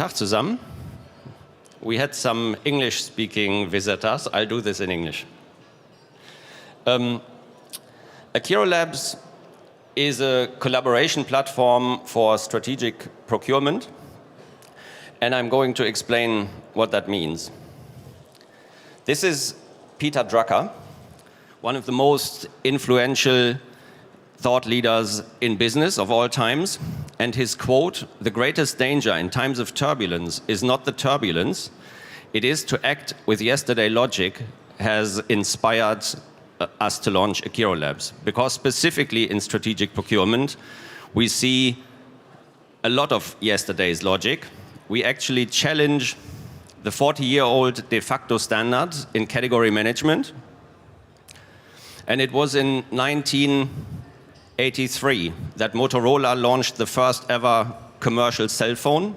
Tag zusammen. We had some English-speaking visitors. I'll do this in English. Akirolabs is a collaboration platform for strategic procurement, and I'm going to explain what that means. This is Peter Drucker, one of the most influential thought leaders in business of all times, and his quote, "The greatest danger in times of turbulence is not the turbulence, it is to act with yesterday logic," has inspired us to launch akirolabs. Because specifically in strategic procurement, we see a lot of yesterday's logic. We actually challenge the 40-year-old de facto standard in category management. And it was in 1983 that Motorola launched the first ever commercial cell phone,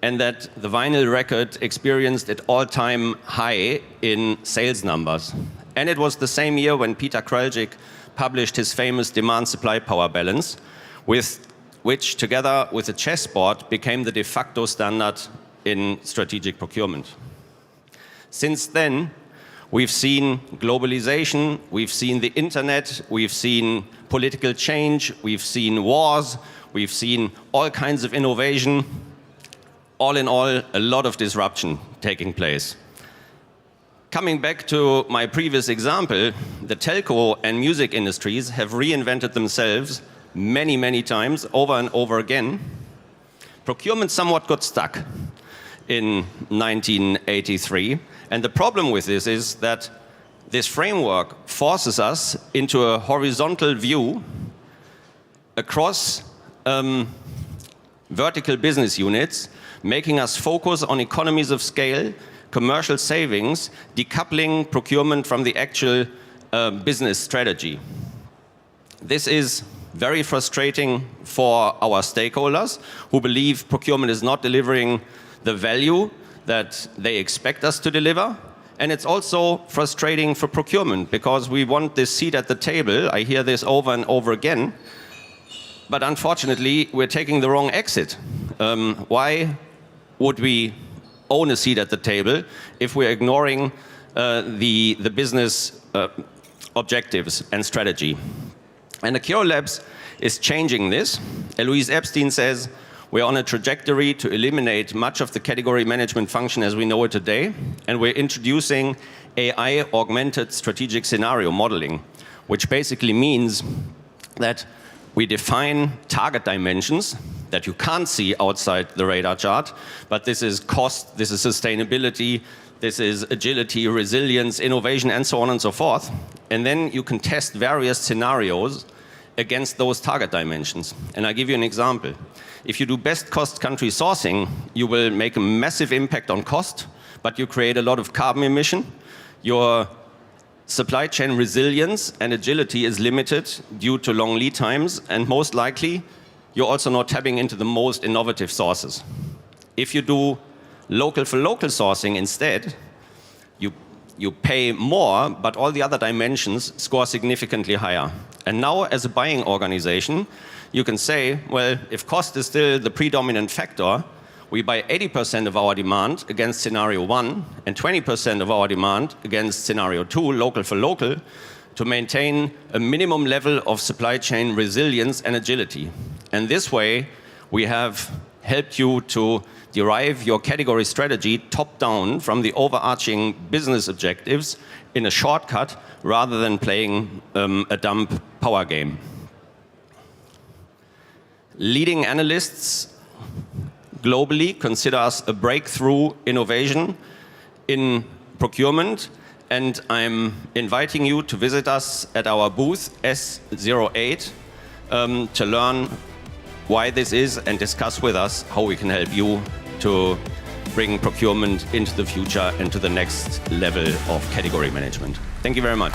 and that the vinyl record experienced its all-time high in sales numbers. And it was the same year when Peter Pleuger published his famous demand-supply power balance, which together with a chessboard became the de facto standard in strategic procurement. Since then, we've seen globalization, we've seen the internet, we've seen political change, we've seen wars, we've seen all kinds of innovation. All in all, a lot of disruption taking place. Coming back to my previous example, the telco and music industries have reinvented themselves many, many times, over and over again. Procurement somewhat got stuck in 1983. And the problem with this is that this framework forces us into a horizontal view across vertical business units, making us focus on economies of scale, commercial savings, decoupling procurement from the actual business strategy. This is very frustrating for our stakeholders who believe procurement is not delivering the value that they expect us to deliver. And it's also frustrating for procurement because we want this seat at the table. I hear this over and over again. But unfortunately, we're taking the wrong exit. Why would we own a seat at the table if we're ignoring the business objectives and strategy? And akirolabs is changing this. Eloise Epstein says, "We're on a trajectory to eliminate much of the category management function as we know it today, and we're introducing AI-augmented strategic scenario modeling," which basically means that we define target dimensions that you can't see outside the radar chart, but this is cost, this is sustainability, this is agility, resilience, innovation, and so on and so forth. And then you can test various scenarios against those target dimensions. And I give you an example. If you do best cost country sourcing, you will make a massive impact on cost, but you create a lot of carbon emission. Your supply chain resilience and agility is limited due to long lead times, and most likely, you're also not tapping into the most innovative sources. If you do local for local sourcing instead, you pay more, but all the other dimensions score significantly higher. And now, as a buying organization, you can say, well, if cost is still the predominant factor, we buy 80% of our demand against scenario 1 and 20% of our demand against scenario 2, local for local, to maintain a minimum level of supply chain resilience and agility. And this way, we have helped you to derive your category strategy top-down from the overarching business objectives in a shortcut rather than playing a dumb power game. Leading analysts globally consider us a breakthrough innovation in procurement, and I'm inviting you to visit us at our booth S08 to learn why this is and discuss with us how we can help you to bring procurement into the future and to the next level of category management. Thank you very much.